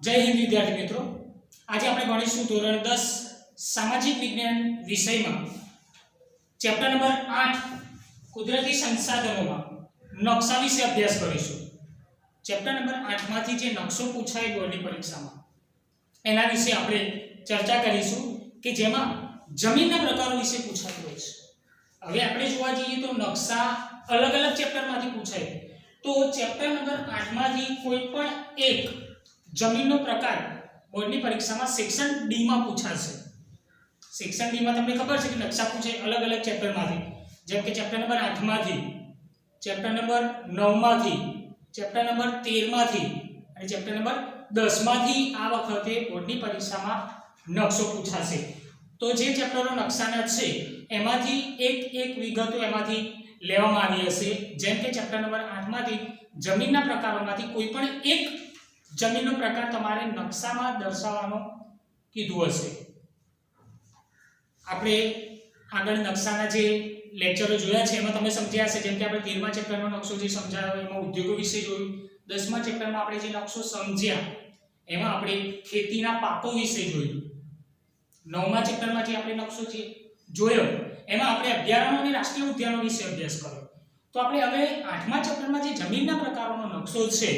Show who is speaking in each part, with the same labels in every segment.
Speaker 1: જય હિન્દ વિદ્યાર્થી મિત્રો, આજે આપણે ભણીશું ધોરણ 10 સામાજિક વિજ્ઞાન વિષયમાં ચેપ્ટર નંબર 8 કુદરતી સંસાધનોમાં નકશા વિશે અભ્યાસ કરીશું। ચેપ્ટર નંબર 8 માંથી જે નકશો પૂછાય બોર્ડની પરીક્ષામાં એના વિશે આપણે ચર્ચા કરીશું કે જેમાં જમીનના પ્રકારો વિશે પૂછાતું હોય છે। હવે આપણે જોવા જઈએ તો નકશા અલગ અલગ ચેપ્ટરમાંથી પૂછાય, તો ચેપ્ટર નંબર 8 માંથી કોઈ પણ એક જમીનનો પ્રકાર બોર્ડની પરીક્ષામાં સેક્શન ડી માં પૂછાશે। સેક્શન ડી માં તમને ખબર છે કે નકશા પૂછાય અલગ અલગ ચેપ્ટરમાંથી, જેમ કે ચેપ્ટર નંબર 8 માંથી, ચેપ્ટર નંબર 9 માંથી, ચેપ્ટર નંબર 13 માંથી અને ચેપ્ટર નંબર 10 માંથી આ વખતે બોર્ડની પરીક્ષામાં નકશો પૂછાશે। તો જે ચેપ્ટરો નકશાના છે એમાંથી એક વિગતો એમાંથી લેવામાં આવી હશે, જેમ કે ચેપ્ટર નંબર 8 માંથી જમીનના પ્રકારોમાંથી કોઈ પણ એક જમીનનો પ્રકાર તમારે નકશામાં દર્શાવવાનો કીધું હશે। આપણે આગળ નકશાના જે લેક્ચરો જોયા છે એમાં તમે સમજ્યા હશે, જેમ કે આપણે 13મા ચેપ્ટરનો નકશો જે સમજાયો એમાં ઉદ્યોગો વિશે જોયું, 10મા ચેપ્ટરમાં આપણે જે નકશો સમજ્યા એમાં આપણે ખેતીના પાકો વિશે જોયું, 9મા ચેપ્ટરમાં જે આપણે નકશો છે જોયો એમાં આપણે અભયારણ્યો અને રાષ્ટ્રીય ઉદ્યાનો વિશે અભ્યાસ કર્યો। તો આપણે હવે 8મા ચેપ્ટરમાં જે જમીનના પ્રકારોનો નકશો છે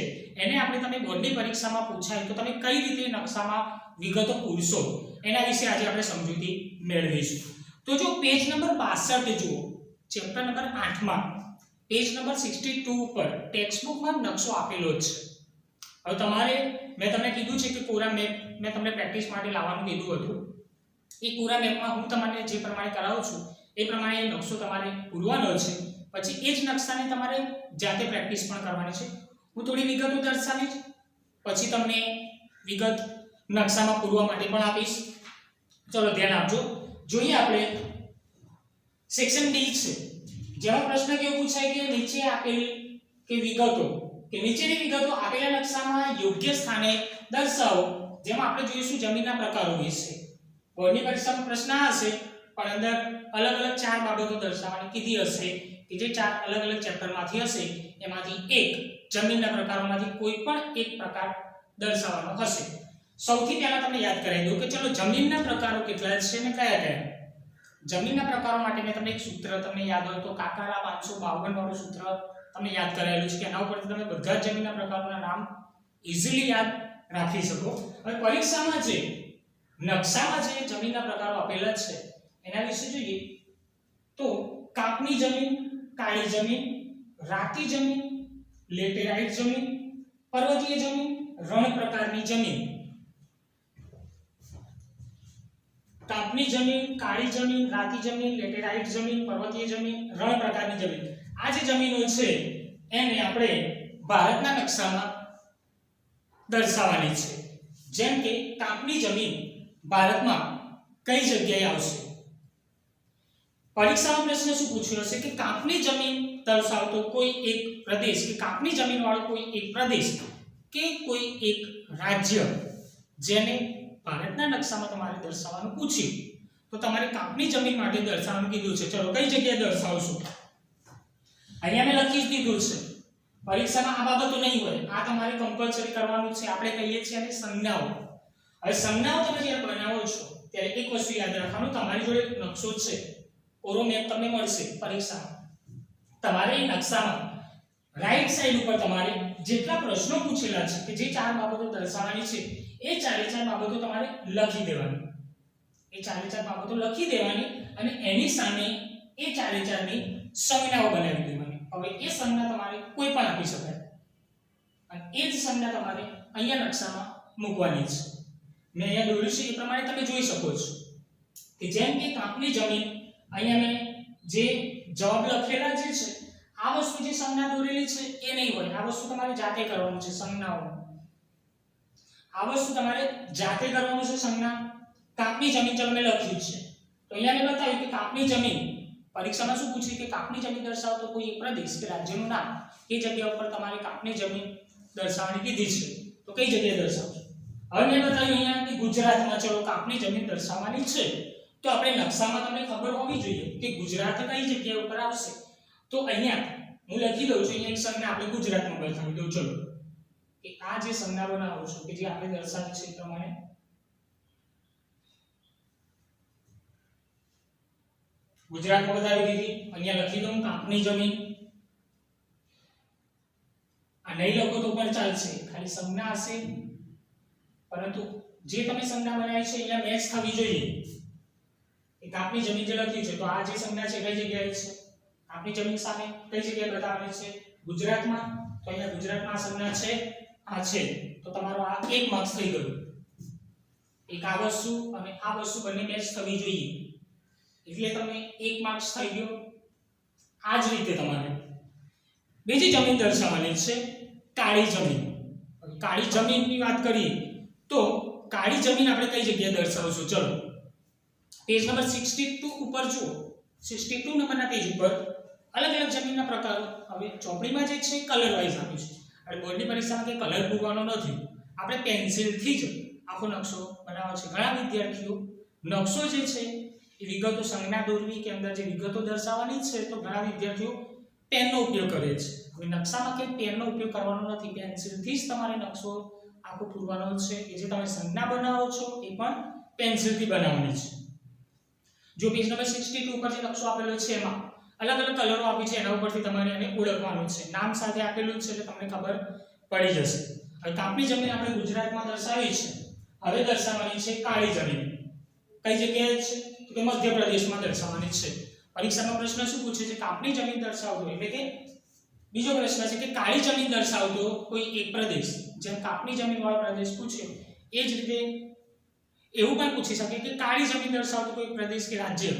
Speaker 1: એને આપણે તમે બોર્ડની પરીક્ષામાં પૂછાય તો તમે કઈ રીતે નકશામાં વિગતો પૂરશો એના વિશે આજે આપણે સમજૂતી મેળવીશું। તો જો પેજ નંબર 62 જુઓ, ચેપ્ટર નંબર 8 માં પેજ નંબર 62 ઉપર ટેક્સ્ટ બુકમાં નકશો આપેલો છે। હવે તમારે મેં તમને કીધું છે કે કોરા મેપ મેં તમને પ્રેક્ટિસ માટે લાવવાનું કીધું હતું, એ કોરા મેપમાં હું તમને જે પ્રમાણે કરાવું છું એ પ્રમાણે નકશો તમારે પૂરવાનો છે, પછી એ જ નકશાને તમારે જાતે પ્રેક્ટિસ પણ કરવાની છે। હું થોડી વિગતો દર્શાવીશ, પછી તમને વિગત નકશામાં પૂરવા માટે પણ આપીશ। ચલો ધ્યાન આપજો। જોઈએ આપણે સેક્શન ડી છે, જેમાં પ્રશ્ન કેવો પૂછાય કે નીચે આપેલ કે વિગતો કે નીચેની વિગતો આપેલા નકશામાં યોગ્ય સ્થાને દર્શાવો। જેમાં આપણે જોઈશું જમીનના પ્રકારો વિશે। બોર્ડની પરીક્ષામાં પ્રશ્ન હશે પણ અંદર અલગ અલગ 4 બાબતો દર્શાવવાની કીધી હશે કે જે 4 અલગ અલગ ચેપ્ટરમાંથી હશે એમાંથી એક જમીનના પ્રકારોમાંથી કોઈ પણ એક પ્રકાર દર્શાવવાનો હશે। સૌથી પહેલા તમને યાદ કરાવી દઉં કે ચલો જમીનના પ્રકારો કેટલા છે અને કયા કયા। જમીનના પ્રકારો માટે મેં તમને એક સૂત્ર તમને યાદ હોય તો કાકારા 552 વાળું સૂત્ર તમને યાદ કરાયેલું છે કે એના ઉપરથી તમે બધા જ જમીનના પ્રકારોના નામ ઈઝીલી યાદ રાખી શકો। હવે પરીક્ષામાં જે નકશામાં જે જમીનના પ્રકારો આપેલા છે એના વિશે જોઈએ તો કાપની જમીન, કાળી જમીન, રાતી જમીન, લેટેરાઇટ જમીન, પર્વતીય જમીન, રણ પ્રકારની જમીન। કાપની જમીન, કાળી જમીન, રાતી જમીન, લેટેરાઇટ જમીન, પર્વતીય જમીન, રણ પ્રકારની જમીન, આ જે જમીનો છે એને આપણે ભારતના નકશામાં દર્શાવવાની છે। જેમ કે કાપની જમીન ભારતમાં કઈ જગ્યાએ આવશે? પરીક્ષામાં પ્રશ્ન શું પૂછ્યો હશે કે કાપની જમીન દર્શાવતો કોઈ એક પ્રદેશ કે કાપની જમીન વાળો કોઈ એક પ્રદેશ કે કોઈ એક રાજ્ય જેને ભારતના નકશામાં તમારે દર્શાવવાનું પૂછ્યું તો તમારે કાપની જમીન માટે દર્શાવવાનું કીધું છે। ચલો કઈ જગ્યાએ દર્શાવશો? અહીંયા મેં લખી જ દીધું છે, પરીક્ષામાં આ બાબતો નહીં હોય, આ તમારે કમ્પલસરી કરવાનું છે। આપણે કહીએ છીએ અને સંજ્ઞાઓ। હવે સંજ્ઞાઓ તમે જ્યારે બનાવો છો ત્યારે એક વસ્તુ યાદ રાખવાનું, તમારી જોડે નકશો છે, કોરો મેપ તમને મળશે પરીક્ષામાં, તમારે એ નકશામાં રાઈટ સાઈડ ઉપર તમારે જેટલા પ્રશ્નો પૂછેલા છે કે જે 4 બાબતો દર્શાવવાની છે એ 4 બાબતો તમારે લખી દેવાની, એ 4 બાબતો લખી દેવાની અને એની સામે એ 4 ની સંજ્ઞાઓ બનાવી દેવાની। હવે એ સંજ્ઞા તમારે કોઈ પણ આપી શકાય અને એ જ સંજ્ઞા તમારે અહીંયા નકશામાં મૂકવાની છે। મેં અહીંયા દોર્યું છે એ પ્રમાણે તમે જોઈ શકો છો કે જેમ કે કાપની જમીન, અહીંયા મેં જે જવાબ લખેલા જે છે આ વસ્તુ જે સંજ્ઞા દોરેલી છે એ નહીં હોય, આ વસ્તુ તમારે જાતે કરવાનું છે। સંજ્ઞાઓ આ વસ્તુ તમારે જાતે કરવાનું છે સંજ્ઞા। કાપની જમીન ચલો મેં લખ્યું છે તો અહીંયા મેં બતાવ્યું કે કાપની જમીન પરીક્ષામાં શું પૂછ્યું કે કાપની જમીન દર્શાવતો કોઈ એક પ્રદેશ કે રાજ્યનું નામ, એ જગ્યા ઉપર તમારે કાપની જમીન દર્શાવવાની કીધી છે તો કઈ જગ્યાએ દર્શાવશો? હવે મેં બતાવ્યું અહીંયા કે ગુજરાતમાં ચલો કાપની જમીન દર્શાવવાની છે તો આપણે નકશામાં તમને ખબર હોવી જોઈએ કે ગુજરાત કઈ જગ્યા ઉપર આવશે। તો અહીંયા હું લખી દઉં છું, અહીંયા એક સંજ્ઞા આપણે ગુજરાતમાં બતાવી દઉં। ચલો કે આ જે સંજ્ઞા બનાવો છો કે જે આપણે દર્શાવી છે એ પ્રમાણે ગુજરાતમાં બતાવી દીધી. અહીંયા લખી દઉં કાપની જમીન. આ નહીં લખો તો પણ ચાલશે, ખાલી સંજ્ઞા હશે, પરંતુ જે તમે સંજ્ઞા બનાવી છે અહીંયા મેચ થવી જોઈએ. એ કાપની જમીન જે લખ્યું છે તો આ જે સંજ્ઞા છે કઈ જગ્યાએ છે? કાપની જમીન સામે કઈ જગ્યાએ બતાવવાની છે? ગુજરાતમાં. તો અહીંયા ગુજરાતમાં આ સંજ્ઞા છે, આ છે, તો તમારો આ 1 માર્ક્સ થઈ ગયો. એક આ વસ્તુ અને આ વસ્તુ બંને મેચ થવી જોઈએ એટલે તમને 1 માર્ક્સ થઈ ગયો. આ જ રીતે તમારે બીજી જમીન દર્શાવવાની છે, કાળી જમીન. કાળી જમીનની વાત કરીએ તો કાળી જમીન આપણે કઈ જગ્યાએ દર્શાવશું? ચલો પેજ નંબર 62 ઉપર જુઓ. 62 નંબરના પેજ ઉપર અલગ અલગ જમીનના પ્રકારો. હવે ચોપડીમાં જે છે કલર વાઇઝ આપ્યું છે અને બોર્ડની પરીક્ષામાં કે કલર પૂરવાનો નથી, આપણે પેન્સિલથી જ આખો નકશો બનાવવાનો છે. ઘણા વિદ્યાર્થીઓ નકશો જે છે એ વિગતો સંજ્ઞા દોરવી કે અંદર જે વિગતો દર્શાવવાની છે તો ઘણા વિદ્યાર્થીઓ પેનનો ઉપયોગ કરે છે. હવે નકશામાં કે પેનનો ઉપયોગ કરવાનો નથી, પેન્સિલથી જ તમારે નકશો આખો પૂરવાનો છે. એ જે તમે સંજ્ઞા બનાવો છો એ પણ પેન્સિલથી બનાવવાની છે. જો પેજ નંબર 62 ઉપર જે નકશો આપેલો છે એમાં અલગ અલગ કલરો આપી છે, એના ઉપરથી તમારે એને ઓળખવાનું છે. નામ સાથે આપેલું છે એટલે તમને ખબર પડી જશે. હવે કાપની જમીન આપણે ગુજરાતમાં દર્શાવી છે, હવે દર્શાવવાની છે કાળી જમીન. કઈ જગ્યાએ છે? તો કે મધ્યપ્રદેશમાં દર્શાવવાની છે. પરીક્ષામાં પ્રશ્ન શું પૂછે છે? કાપની જમીન દર્શાવતો એટલે કે બીજો પ્રશ્ન છે કે કાળી જમીન દર્શાવતો કોઈ એક પ્રદેશ. જેમ કાપની જમીન વાળો પ્રદેશ પૂછ્યો એ જ રીતે એવું પણ પૂછી શકે કે કાળી જમીન દર્શાવતો કોઈ પ્રદેશ કે રાજ્ય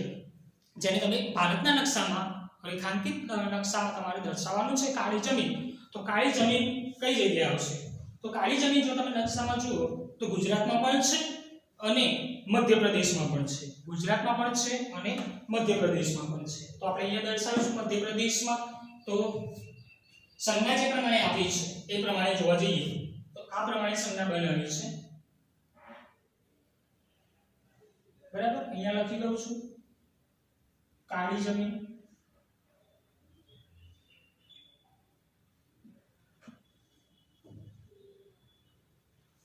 Speaker 1: જેને તમે ભારતના નકશામાં રેખાંકિત નકશામાં તમારે દર્શાવવાનું છે કાળી જમીન. તો કાળી જમીન કઈ જગ્યાએ આવશે? તો કાળી જમીન જો તમે નકશામાં જુઓ તો ગુજરાતમાં પણ છે અને મધ્યપ્રદેશમાં પણ છે. ગુજરાતમાં પણ છે અને મધ્યપ્રદેશમાં પણ છે. તો આપણે અહીંયા દર્શાવીશું મધ્યપ્રદેશમાં. તો સંજ્ઞા જે પ્રમાણે આપી છે એ પ્રમાણે જોવા જઈએ તો આ પ્રમાણે સંજ્ઞા બનાવી છે. બરાબર, અહીંયા લખી દઉં છું કાળી જમીન.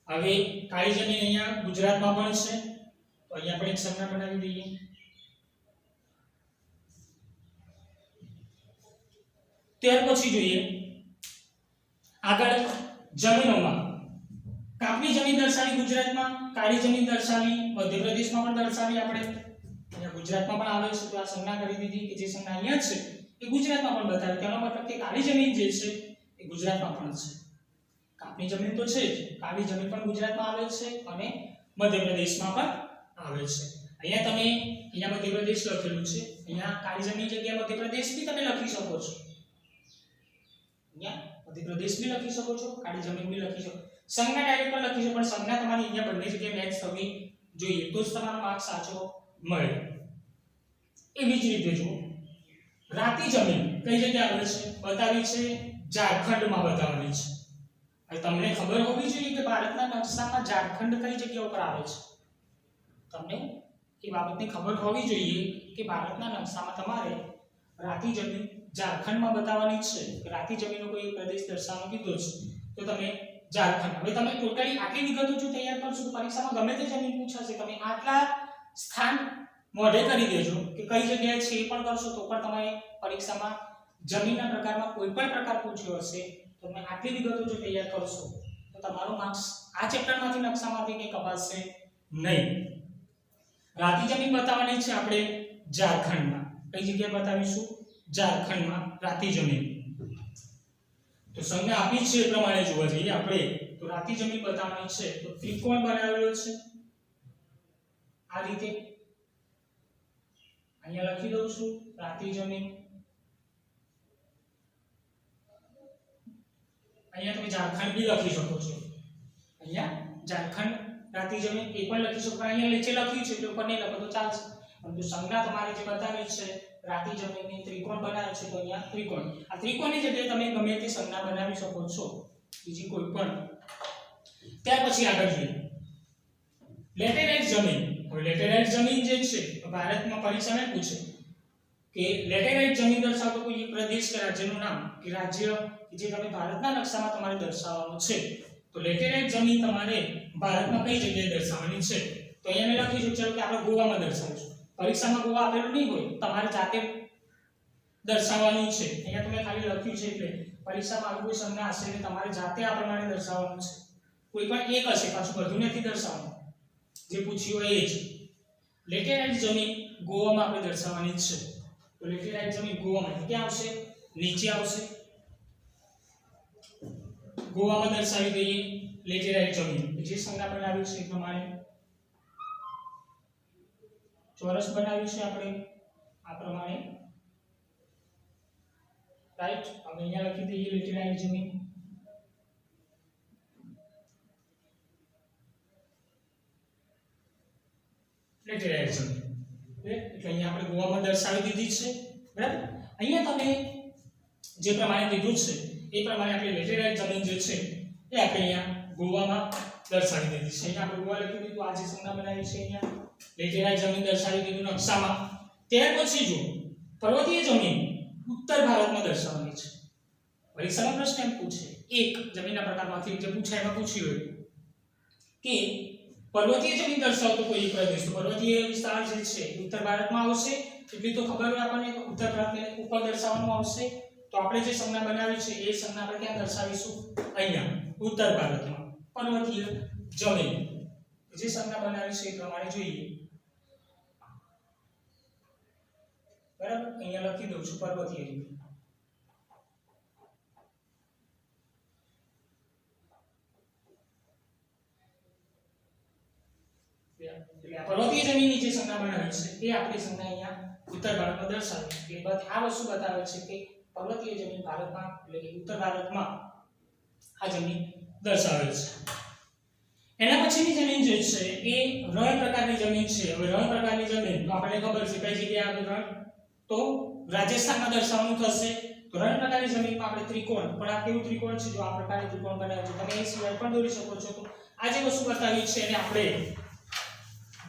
Speaker 1: હવે કાળી જમીન અહીંયા ગુજરાતમાં પણ છે તો અહીંયા આપણે એક સંજ્ઞા બનાવી દઈએ. ત્યાર પછી જોઈએ આગળ જમીનોમાં. કાપની જમીન દર્શાવી ગુજરાતમાં, કાળી જમીન દર્શાવી મધ્યપ્રદેશમાં પણ દર્શાવી આપણે. અહીંયા ગુજરાતમાં પણ આવે છે તો આ સંજ્ઞા કરી દીધી કે જે સંજ્ઞા અહીંયા છે એ ગુજરાતમાં પણ બતાવે. તેનો મતલબ કે કાળી જમીન જે છે એ ગુજરાતમાં પણ છે. કાપની જમીન તો છે જ, કાળી જમીન પણ ગુજરાતમાં આવે છે અને મધ્યપ્રદેશમાં પણ આવે છે. અહીંયા તમે અહીંયા મધ્યપ્રદેશ લખેલું છે, અહીંયા કાળી જમીન જગ્યાએ મધ્યપ્રદેશ બી તમે લખી શકો છો. અહીંયા મધ્યપ્રદેશ બી લખી શકો છો, કાળી જમીન બી લખી શકો. સંજ્ઞા ડાયરેક્ટ પણ લખી શકો પણ સંજ્ઞા તમારી અહીંયા બંને જગ્યાએ મેચ થવી જોઈએ તો જ તમારો માર્ક સાચો મળે. એવી જ રીતે જુઓ રાતી જમીન કઈ જગ્યાએ આવે છે? બતાવી છે ઝારખંડમાં બતાવવાની છે. હવે તમને ખબર હોવી જોઈએ કે ભારતના નકશામાં ઝારખંડ કઈ જગ્યા ઉપર આવે છે. તમને એ બાબતની ખબર હોવી જોઈએ કે ભારતના નકશામાં તમારે રાતી જમીન ઝારખંડમાં બતાવવાની છે. રાતી જમીનનો કોઈ પ્રદેશ દર્શાવવાનો કીધો છે તો તમે ઝારખંડ. હવે તમે ટોટલી આટલી વિગતો જો તૈયાર કરશો તો પરીક્ષામાં ગમે તે જમીન પૂછાશે, તમે આટલા સ્થાન મોઢે કરી દેજો કે કઈ જગ્યાએ છે એ પણ કરશો તો પણ તમારે પરીક્ષામાં જમીનના પ્રકારમાં કોઈ પણ પ્રકાર પૂછ્યો હશે તો તમે આટલી વિગતો જો તૈયાર કરશો તો તમારો માર્ક્સ આ ચેપ્ટરમાંથી નકશામાંથી કંઈ કપાશે નહીં. રાતી જમીન બતાવવાની છે આપણે ઝારખંડમાં. કઈ જગ્યાએ બતાવીશું? ઝારખંડમાં રાતી જમીન. તો સંજ્ઞા આપી છે એ પ્રમાણે જોવા જઈએ આપણે તો રાતી જમીન બતાવવાની છે તો ત્રિકોણ બનાવેલો છે આ રીતે. અહીંયા લખી દઉં છું રાતી જમીન. અહીંયા તમે ઝારખંડ બી લખી શકો છો. અહીંયા ઝારખંડ રાતી જમીન એ પણ લખી શકો. અહીંયા નીચે લખ્યું છે એટલે ઉપર નહીં લખો તો ચાલશે, પરંતુ સંજ્ઞા તમારી જે બતાવી છે રાતી જમીનની ત્રિકોણ બનાવે છે તો અહીંયા ત્રિકોણ. આ ત્રિકોણની જગ્યાએ તમે ગમે તે સંજ્ઞા બનાવી શકો છો બીજી કોઈ પણ. ત્યાર પછી આગળ જોઈએ લેટેરાઇટ જમીન. હવે લેટેરાઇટ જમીન જે છે ભારતમાં પરીક્ષામાં પૂછે કે લેટેરાઇટ જમીન દર્શાવતો કોઈ એક પ્રદેશ કે રાજ્યનું નામ કે રાજ્ય કે જે તમે ભારતના નકશામાં તમારે દર્શાવવાનું છે. તો લેટેરાઇટ જમીન તમારે ભારતમાં કઈ જગ્યાએ દર્શાવવાની છે? તો અહીંયા મેં લખ્યું છે, ચાલો કે આપણે ગોવામાં દર્શાવીશું. પરીક્ષામાં ગોવા આપેલું નહીં હોય, તમારે જાતે દર્શાવવાનું છે. અહીંયા તો મેં ખાલી લખ્યું છે એટલે પરીક્ષામાં આવી કોઈ સંજ્ઞા હશે એટલે તમારે જાતે આ પ્રમાણે દર્શાવવાનું છે. કોઈ પણ એક હશે, પાછું બધું નથી દર્શાવવાનું, જે પૂછ્યું હોય એ જ. લેટેરાઇટ જમીન ગોવામાં આપણે દર્શાવવાની છે. તો લેટેરાઇટ જમીન ગોવામાં ક્યાં આવશે? નીચે આવશે. ગોવામાં દર્શાવી દઈએ લેટેરાઇટ જમીન. જે સંજ્ઞા બનાવી છે એ પ્રમાણે ચોરસ બનાવ્યું છે આપણે આ પ્રમાણે, રાઈટ. હવે અહીંયા લખી દઈએ લેટેરાઇટ જમીન. લેટેરાઇટ જમીન એટલે અહીંયા આપણે ગોવામાં દર્શાવી દીધી છે, બરાબર. અહીંયા તમે જે પ્રમાણે કીધું છે એ પ્રમાણે આપણે લેટેરાઇટ જમીન જે છે એ આપણે અહીંયા ગોવામાં દર્શાવી દીધી છે. અહીંયા આપણે ગોવા લખી દીધું, આ જે સંજ્ઞા બનાવી છે અહીંયા લેટેરાઇટ જમીન દર્શાવી દીધું નકશામાં. ત્યાર પછી જો પર્વતીય જમીન ઉત્તર ભારતમાં દર્શાવવાની છે. પરીક્ષામાં પ્રશ્ન એમ પૂછે, એક જમીનના પ્રકારમાંથી જે પૂછાય એમાં પૂછ્યું હોય કે પર્વતીય જમીન દર્શાવતો કોઈ એક પ્રદેશ, તો પર્વતીય વિસ્તાર જે છે ઉત્તર ભારતમાં આવશે. એટલી તો ખબર હોય આપણને કે ઉત્તર ભારતને ઉપર દર્શાવવાનું આવશે. તો આપણે જે સંજ્ઞા બનાવી છે એ સંજ્ઞા આપણે ક્યાં દર્શાવીશું? અહીંયા ઉત્તર ભારતમાં પર્વતીય જમીન. જે સંજ્ઞા બનાવી છે એ પ્રમાણે જોઈએ, બરાબર. અહીંયા લખી દઉં છું પર્વતીય જમીન. પર્વતીય જમીનની જે સંજ્ઞા બનાવી છે એ આપણે સંજ્ઞા અહીંયા ઉત્તર ભારતમાં દર્શાવી. એ બાદ આ વસ્તુ બતાવે છે કે પર્વતીય જમીન ભારતમાં એટલે કે ઉત્તર ભારતમાં આ જમીન દર્શાવેલ છે. એના પછીની જમીન જે છે એ રણ પ્રકારની જમીન છે. હવે રણ પ્રકારની જમીન તો આપણને ખબર છે કઈ જગ્યાએ આવે રણ, તો રાજસ્થાનમાં દર્શાવવાનું થશે. તો રણ પ્રકારની જમીનમાં આપણે ત્રિકોણ, પણ આ કેવું ત્રિકોણ છે? જો આ પ્રકારની ત્રિકોણ બનાવ્યું છે, તમે એ સિવાય પણ દોરી શકો છો. તો આ જે વસ્તુ બતાવી છે એને આપણે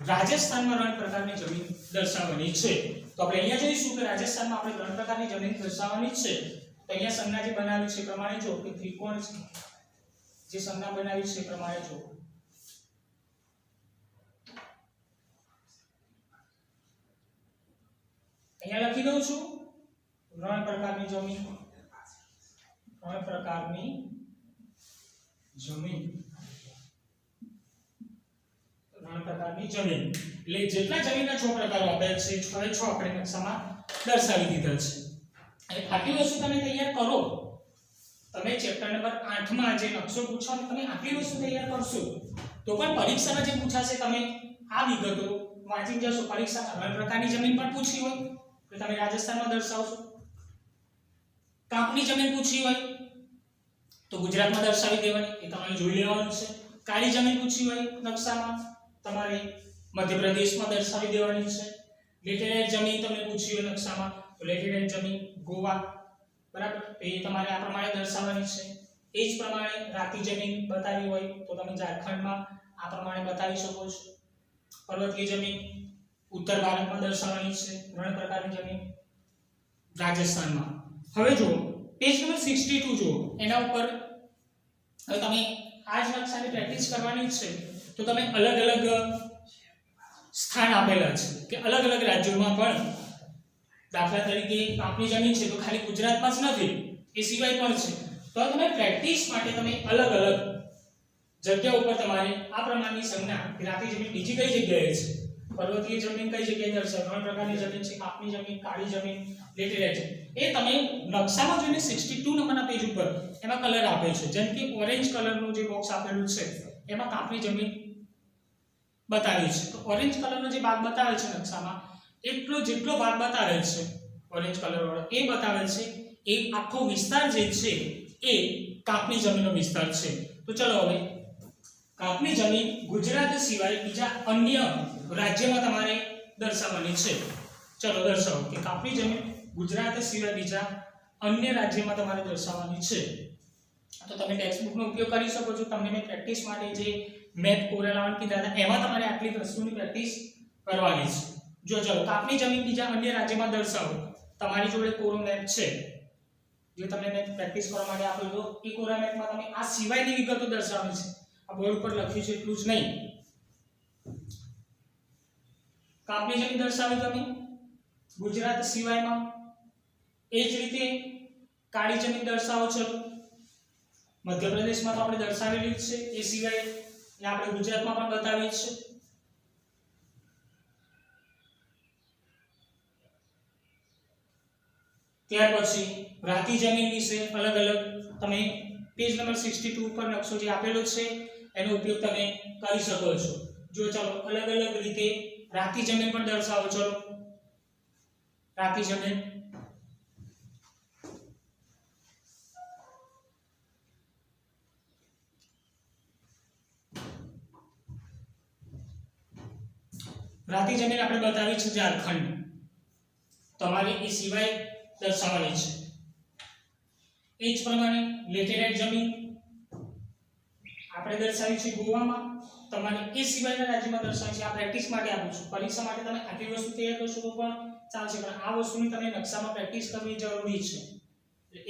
Speaker 1: રાજસ્થાનમાં રણ પ્રકારની જમીન દર્શાવવાની છે. તો આપણે અહીંયા જોઈશું કે રાજસ્થાનમાં આપણે રણ પ્રકારની જમીન દર્શાવવાની છે. તો અહીંયા સંજ્ઞા જે બનાવી છે પ્રમાણે જો કે ત્રિકોણ છે, જે સંજ્ઞા બનાવી છે પ્રમાણે જો અહીંયા લખી દઉં છું રણ પ્રકારની જમીન. રણ પ્રકારની જમીન, રણ પ્રકારની જમીન એટલે જેટલા જમીનના 6 પ્રકારો આપેલ છે, 6 એ 6 આપણે નકશામાં દર્શાવી દીધા છે. આટલી વસ્તુ તમે તૈયાર કરો, તમે ચેપ્ટર નંબર 8 માં જે નકશો પૂછવાનો તમે આટલી વસ્તુ તૈયાર કરશો તો પણ પરીક્ષામાં જે પૂછાશે તમે આ વિગતો વાંચી જશો. પરીક્ષામાં રણ પ્રકારની જમીન પણ પૂછી હોય તો તમે રાજસ્થાનમાં દર્શાવશો. કાપની જમીન પૂછી હોય તો ગુજરાતમાં દર્શાવી દેવાની, એ તમારે જોઈ લેવાનું છે. કાળી જમીન પૂછી હોય નકશામાં તમારે મધ્યપ્રદેશમાં દર્શાવી દેવાની છે. લેટેરાઇટ જમીન તમને પૂછી હોય નકશામાં તો લેટેરાઇટ જમીન ગોવા, બરાબર, તો એ તમારે આ પ્રમાણે દર્શાવવાની છે. એ જ પ્રમાણે રાતી જમીન બતાવી હોય તો તમે ઝારખંડમાં આ પ્રમાણે બતાવી શકો છો. પર્વતીય જમીન ઉત્તર ભારતમાં દર્શાવવાની છે. રણ પ્રકારની જમીન રાજસ્થાનમાં. હવે જુઓ પેજ નંબર 62 જુઓ, એના ઉપર હવે તમે આ જ નકશાની પ્રેક્ટિસ કરવાની છે. તો તમે અલગ અલગ સ્થાન આપેલા છે કે અલગ અલગ રાજ્યોમાં પણ, દાખલા તરીકે આપણી જમીન છે તો ખાલી ગુજરાતમાં જ નથી, એ સિવાય પણ છે. તો તમે પ્રેક્ટિસ માટે તમે અલગ અલગ જગ્યા ઉપર તમારે આ પ્રમાણની સંજ્ઞા કે રાતી જમીન બીજી કઈ જગ્યાએ છે, પર્વતીય જમીન કઈ જગ્યાએ દર્શાવે, રણ પ્રકારની જમીન છે, આપની જમીન, કાળી જમીન, લેટેરાઇટ જમીન, એ તમે નકશામાં જોઈને 62 નંબરના પેજ ઉપર એમાં કલર આપે છે. જેમ કે ઓરેન્જ કલરનું જે બોક્સ આપેલું છે એમાં કાપની જમીન બતાવી છે. તો ઓરેન્જ કલરનો જે ભાગ બતાવેલ છે નકશામાં, જેટલો ભાગ બતાવેલ છે ઓરેન્જ કલર વાળો એ બતાવેલ છે, એ આખો વિસ્તાર જે છે એ કાપની જમીનનો વિસ્તાર છે. તો ચલો હવે કાપની જમીન ગુજરાત સિવાય બીજા અન્ય રાજ્યમાં તમારે દર્શાવવાની છે. ચલો દર્શાવો કે કાપની જમીન ગુજરાત સિવાય બીજા અન્ય રાજ્યમાં તમારે દર્શાવવાની છે. તો તમે ટેક્સ્ટ બુકનો ઉપયોગ કરી શકો છો. તમને મેં પ્રેક્ટિસ માટે જે મેપ કોરેલાવન કીધા હતા એમાં તમારે આટલી વસ્તુની પ્રેક્ટિસ કરવાની છે. જો ચલો કાપની જમીન બીજા અન્ય રાજ્યમાં દર્શાવો તમારી જોડે કોરો મેપ છે જે તમને મેં પ્રેક્ટિસ કરવા માટે આપેલો હતો, એ કોરા મેપમાં તમે આ સિવાયની વિગતો દર્શાવવાની છે. આ બોર્ડ પર લખ્યું છે એટલું જ નહીં. કાપની જમીન દર્શાવી તમે ગુજરાત સિવાયમાં, એ જ રીતે કાળી જમીન દર્શાવો છો મધ્યપ્રદેશમાં તો આપણે દર્શાવેલી જ છે, એ સિવાય એ આપણે ગુજરાતમાં પણ બતાવી છે. ત્યાર પછી રાતી જમીન વિશે અલગ અલગ તમે પેજ નંબર 62 ઉપર નકશો જે આપેલો છે એનો ઉપયોગ તમે કરી શકો છો. જો ચાલો અલગ અલગ રીતે રાતી જમીન પણ દર્શાવો. ચલો રાતી જમીન આપણે બતાવી છે ઝારખંડ, તમારે એ સિવાય દર્શાવવાની છે. એ જ પ્રમાણે લેટેરાઇટ જમીન આપણે દર્શાવી છે ગોવામાં, તમારે એ સિવાયના રાજ્યમાં દર્શાવી છે. આ પ્રેક્ટિસ માટે આપું છું. પરીક્ષા માટે તમે આટલી વસ્તુ તૈયાર કરશો તો પણ ચાલશે, પણ આ વસ્તુની તમે નકશામાં પ્રેક્ટિસ કરવી જરૂરી છે.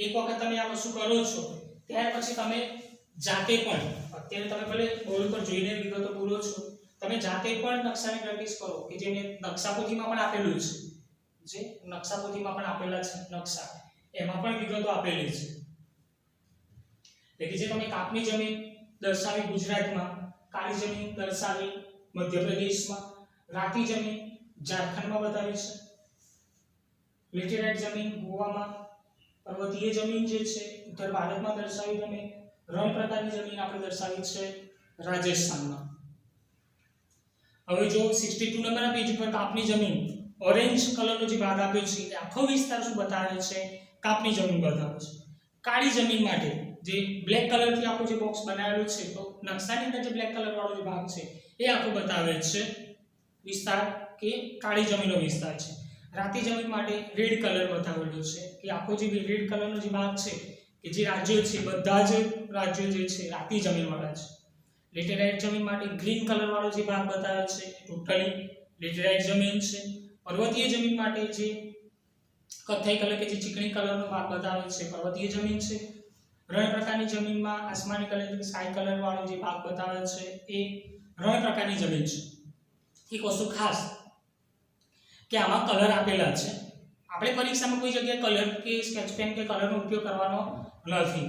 Speaker 1: એક વખત તમે આ વસ્તુ કરો છો ત્યાર પછી તમે જાતે પણ, અત્યારે તમે ભલે બોર્ડ પર જોઈને વિગતો પૂરો છો, તમે જાતે પણ નકશાની પ્રેક્ટિસ કરો કે જે મેં નકશાપોથીમાં પણ આપેલું છે, જે નકશાપોથીમાં પણ આપેલા છે નકશા, એમાં પણ વિગતો આપેલી છે. એટલે જે તમે કાપની જમીન દર્શાવી ગુજરાતમાં, કાળી જમીન દર્શાવી મધ્યપ્રદેશમાં, રાતી જમીન ઝારખંડમાં બતાવી છે, લેટેરાઇટ જમીન ગોવામાં, પર્વતીય જમીન જે છે ઉત્તર ભારતમાં દર્શાવી, તમે રણ પ્રકારની જમીન આપણે દર્શાવી છે રાજસ્થાનમાં. હવે જો 62 નંબરના પેજ ઉપર કાપની જમીન ઓરેન્જ કલરનો જે ભાગ આપ્યો છે એ આખો વિસ્તાર શું બતાવે છે? કાપની જમીન બતાવે છે. કાળી જમીન માટે જે બ્લેક કલરથી આખું જે બોક્સ બનાવેલું છે, તો નકશાની અંદર જે બ્લેક કલર વાળો જે ભાગ છે એ આખો બતાવે છે વિસ્તાર કે કાળી જમીનનો વિસ્તાર છે. રાતી જમીન માટે રેડ કલર બતાવેલો છે કે આખો જે રેડ કલરનો જે ભાગ છે કે જે રાજ્યો છે બધા જ રાજ્યો જે છે રાતી જમીન વાળા છે. લેટેરાઇટ જમીન માટે ગ્રીન કલર વાળો જે ભાગ બતાવે છે ટોટલી લેટેરાઇટ જમીન છે. પર્વતીય જમીન માટે જે કથ્થઈ કલર કે જે ચીકણી કલરનો ભાગ બતાવે છે પર્વતીય જમીન છે. રણ પ્રકારની જમીનમાં આસમાની કલર કે સ્કાય કલર વાળો જે ભાગ બતાવે છે એ રણ પ્રકારની જમીન છે. એક વસ્તુ ખાસ કે આમાં કલર આપેલા છે, આપણે પરીક્ષામાં કોઈ જગ્યાએ કલર કે સ્કેચ પેન કે કલરનો ઉપયોગ કરવાનો નથી.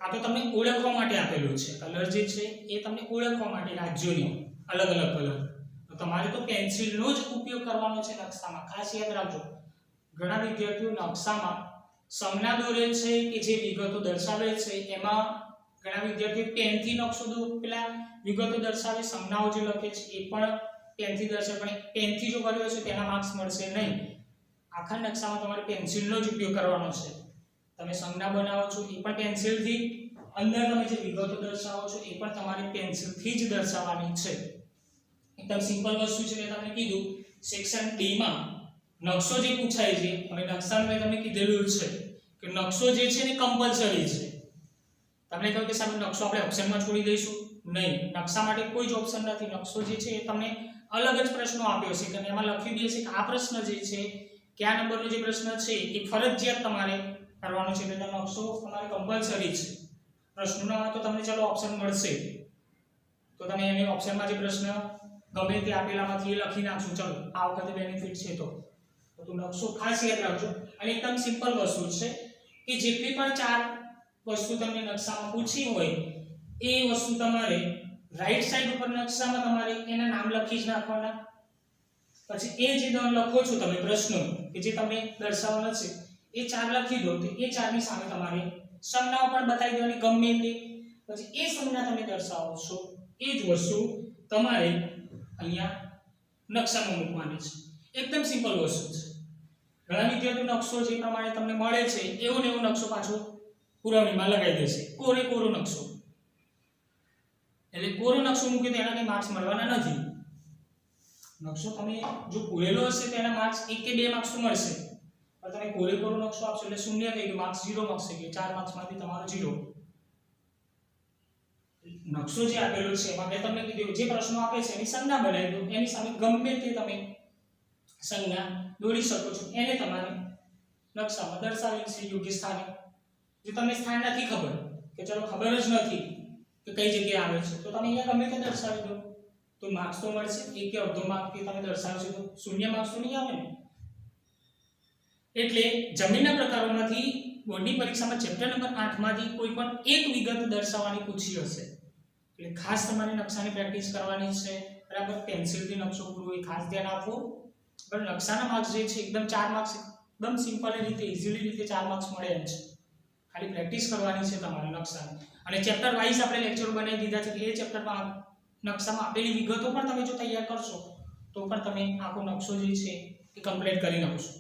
Speaker 1: આ તો તમને ઓળખવા માટે આપેલું છે. કલર જે છે એ તમને ઓળખવા માટે રાજ્યોનો અલગ અલગ કલર, તો તમારે તો પેન્સિલનો જ ઉપયોગ કરવાનો છે નકશામાં. ખાસ યાદ રાખજો, ઘણા વિદ્યાર્થીઓ નકશામાં સંજ્ઞા દોરે છે કે જે વિગતો દર્શાવે છે એમાં ઘણા વિદ્યાર્થીઓ પેનથી નકશો પેલા વિગતો દર્શાવે, સંજ્ઞાઓ જે લખે છે એ પણ પેનથી દર્શાવે, પણ પેનથી જો કર્યો છે તેના માર્ક્સ મળશે નહીં. આખા નકશામાં તમારે પેન્સિલનો જ ઉપયોગ કરવાનો છે. તમે સંજ્ઞા બનાવો છો એ પણ પેન્સિલથી, અંદર તમે જે વિગતો દર્શાવો છો એ પણ તમારે પેન્સિલથી જ દર્શાવવાની છે. એકદમ સિમ્પલ વસ્તુ છે. મેં તમને કીધું સેક્શન ડી માં નકશો જે પૂછાય છે, અને નકશામાં મેં તમને કીધેલું છે કે નકશો જે છે ને કમ્પલસરી છે. તમને કહ્યું કે સામે નકશો આપણે ઓપ્શનમાં છોડી દઈશું, નહીં. નકશા માટે કોઈ જ ઓપ્શન નથી. નકશો જે છે એ તમને અલગ જ પ્રશ્નો આપ્યો છે કે એમાં લખી દે છે કે આ પ્રશ્ન જે છે કયા નંબરનો જે પ્રશ્ન છે એ ફરજિયાત તમારે કરવાનો છે. એટલે નકશો તમારે કમ્પલસરી છે. પ્રશ્નોના તો તમને ચાલો ઓપ્શન મળશે તો તમે એને ઓપ્શનમાં જે પ્રશ્ન ગમે તે આપેલામાંથી એ લખી નાખશો. ચાલો આ વખતે બેનિફિટ છે તો નકશો ખાસ યાદ રાખજો. અને એકદમ સિમ્પલ વસ્તુ છે કે જેટલી પણ 4 વસ્તુ તમને નકશામાં પૂછી હોય એ વસ્તુ તમારે રાઈટ સાઈડ ઉપર નકશામાં તમારે એના નામ લખી જ નાખવાના. પછી એ જે લખો છો તમે પ્રશ્નો કે જે તમે દર્શાવવાના છે એ 4 લખી દો, તો એ 4 ની સામે તમારે સંજ્ઞાઓ પણ બતાવી દેવાની ગમે તે. પછી એ સંજ્ઞા તમે દર્શાવો છો એ જ વસ્તુ તમારે અહીંયા નકશામાં મૂકવાની છે. એકદમ સિમ્પલ વસ્તુ છે. ઘણા વિદ્યાર્થીઓ નકશો જે પ્રમાણે તમને મળે છે એવો ને એવો નકશો પાછો પુરવણીમાં લગાવી દેશે, કોરો નકશો. એટલે કોરો નકશો મૂકે તો એના કઈ માર્ક્સ મળવાના નથી. નકશો તમે જો પૂરેલો હશે તો એના માર્ક્સ 1 કે 2 માર્ક્સ તો મળશે, પણ તમે કોરો નકશો આપશો એટલે શૂન્ય થઈ ગયું, માર્ક્સ 0 માર્ક્સ થઈ ગયું. 4 માર્ક્સમાંથી તમારો 0. નકશો જે આપેલો છે એમાં મેં તમને કીધું જે પ્રશ્નો આપે છે એની સંજ્ઞા બનાવી દો, એની સામે ગમે તે તમે સંજ્ઞા દોરી શકો છો, એને તમારે નકશામાં દર્શાવેલ છે યોગ્ય સ્થાને. જો તમને સ્થાન નથી ખબર કે ચલો ખબર જ નથી કે કઈ જગ્યાએ આવે છે તો તમે અહીંયા ગમે તે દર્શાવી દો તો માર્ક્સ તો મળશે. એક કે અડધો માર્ક કે તમે દર્શાવશો તો શૂન્ય માર્ક્સ તો નહીં આવે ને. એટલે જમીનના પ્રકારોમાંથી બોર્ડની પરીક્ષામાં ચેપ્ટર નંબર 8 માંથી કોઈ પણ એક વિગત દર્શાવવાની પૂછી હશે. એટલે ખાસ તમારે નકશાની પ્રેક્ટિસ કરવાની છે. બરાબર, પેન્સિલથી નકશો પૂરો એ ખાસ ધ્યાન આપો. પણ નકશાના માર્ક્સ જે છે એકદમ 4 માર્ક્સ એકદમ સિમ્પલ રીતે ઇઝીલી રીતે 4 માર્ક્સ મળે એમ છે. ખાલી પ્રેક્ટિસ કરવાની છે તમારે નકશાની. અને ચેપ્ટર વાઇઝ આપણે લેક્ચરો બનાવી દીધા છે કે એ ચેપ્ટરમાં નકશામાં આપેલી વિગતો પણ તમે જો તૈયાર કરશો તો પણ તમે આખો નકશો જે છે એ કમ્પ્લીટ કરી નાખશો.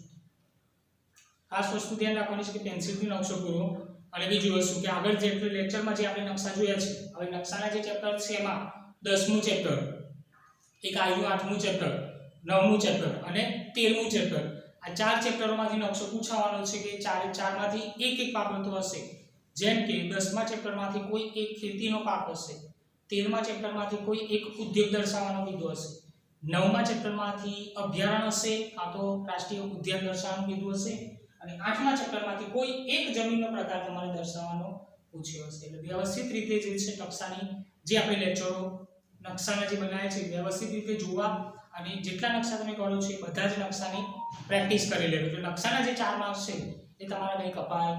Speaker 1: ખાસ વસ્તુ ધ્યાન રાખવાની છે કે પેન્સિલથી નકશો પૂરો. અને બીજી વસ્તુ કે આગળ જે લેક્ચરમાં જે આપણે નકશા જોયા છે હવે નકશાના જે ચેપ્ટર છે એમાં 10મું ચેપ્ટર, એક આવ્યું 8મું ચેપ્ટર, 9મું ચેપ્ટર અને 13મું ચેપ્ટર. આ 4 ચેપ્ટરોમાંથી નકશો પૂછાવાનો છે કે 4 માંથી એક બાબતો હશે. જેમ કે 10મા ચેપ્ટરમાંથી કોઈ એક ખેતીનો પાક હશે, 13મા ચેપ્ટરમાંથી કોઈ એક ઉદ્યોગ દર્શાવવાનો કીધું હશે, 9મા ચેપ્ટરમાંથી અભયારણ્ય હશે કાં તો રાષ્ટ્રીય ઉદ્યાન દર્શાવવાનું કીધું હશે અને 8મા ચેપ્ટરમાંથી કોઈ એક જમીનનો પ્રકાર તમારે દર્શાવવાનો પૂછ્યો હશે. એટલે વ્યવસ્થિત રીતે જે છે નકશાની જે આપણે લેક્ચરો નકશાના જે બનાવ્યા છે વ્યવસ્થિત રીતે જોવા અને જેટલા નકશા તમે કરો છો એ બધા જ નકશાની પ્રેક્ટિસ કરી લેજો. એટલે નકશાના જે 4 માર્ક્સ છે એ તમારે કંઈ કપાય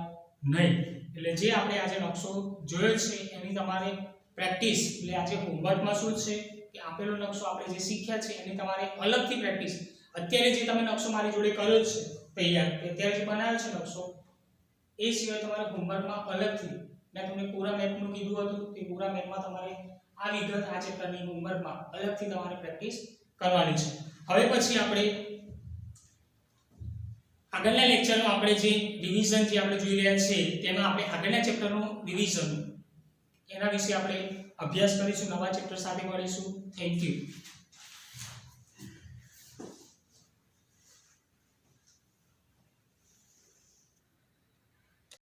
Speaker 1: નહીં. એટલે જે આપણે આજે નકશો જોયો છે એની તમારે પ્રેક્ટિસ એટલે આજે હોમવર્કમાં શું છે કે આપેલો નકશો આપણે જે શીખ્યા છે એની તમારે અલગથી પ્રેક્ટિસ. અત્યારે જે તમે નકશો મારી જોડે કર્યો છે તૈયાર કે અત્યારે જે બનાવ્યો છે નકશો એ સિવાય તમારે હોમવર્કમાં અલગથી મેં તમને પૂરા મેપનું કીધું હતું તે પૂરા મેપમાં તમારે આ વિગત આ ચેપ્ટરની હોમવર્કમાં અલગથી તમારે પ્રેક્ટિસ કરવાની છે. હવે પછી આપણે આગળના લેક્ચરમાં આપણે જે રિવિઝન જે આપણે જોઈ રહ્યા છે તેમાં આપણે આગળના ચેપ્ટરનું રિવિઝન એના વિશે આપણે અભ્યાસ કરીશું. નવા ચેપ્ટર સાથે મળીશું. Thank you.